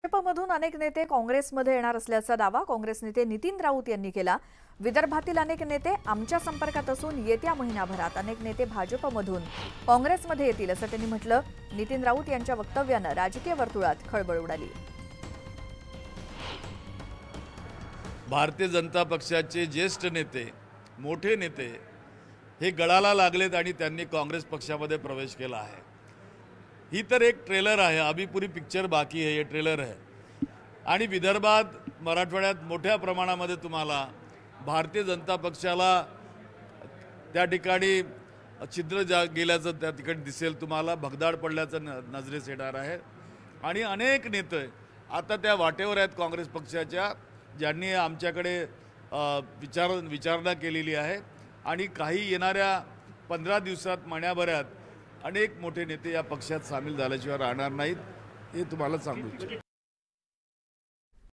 भाजपमधून अनेक नेते काँग्रेसमध्ये येणार असल्याचा दावा काँग्रेस नेते नितीन राऊत यांनी केला। विदर्भातील अनेक नेते आमच्या संपर्कात असून येत्या महिनाभरात अनेक नेते भाजपमधून काँग्रेसमध्ये येतील असं त्यांनी म्हटलं। नितीन राऊत यांच्या वक्तव्याने राजकीय वर्तुळात खळबळ उडाली। भारतीय जनता पक्षाचे ज्येष्ठ नेते, मोठे नेते हे गळाला लागलेत आणि त्यांनी काँग्रेस पक्षामध्ये प्रवेश केला आहे। ही तर एक ट्रेलर आहे, अभी पूरी पिक्चर बाकी है, ये ट्रेलर है। आणि विदर्भात, मराठवाड्यात मोठ्या प्रमाणामध्ये तुम्हाला भारतीय जनता पक्षाला त्या ठिकाणी छिद्र गेल्याचं त्या ठिकाणी दिसेल, तुम्हाला भगदाड पडल्याचं नजरेस येणार आहे। आणि अनेक नेते आता त्या वाटेवर आहेत काँग्रेस पक्षाच्या, ज्यांनी आमच्याकडे विचारणा केलेली आहे। आणि काही येणाऱ्या 15 दिवसात, महिन्याभरात अनेक मोठे नेते या पक्षात सामील झाल्याशिवाय राहणार नाहीत, हे तुम्हाला सांगू इच्छितो।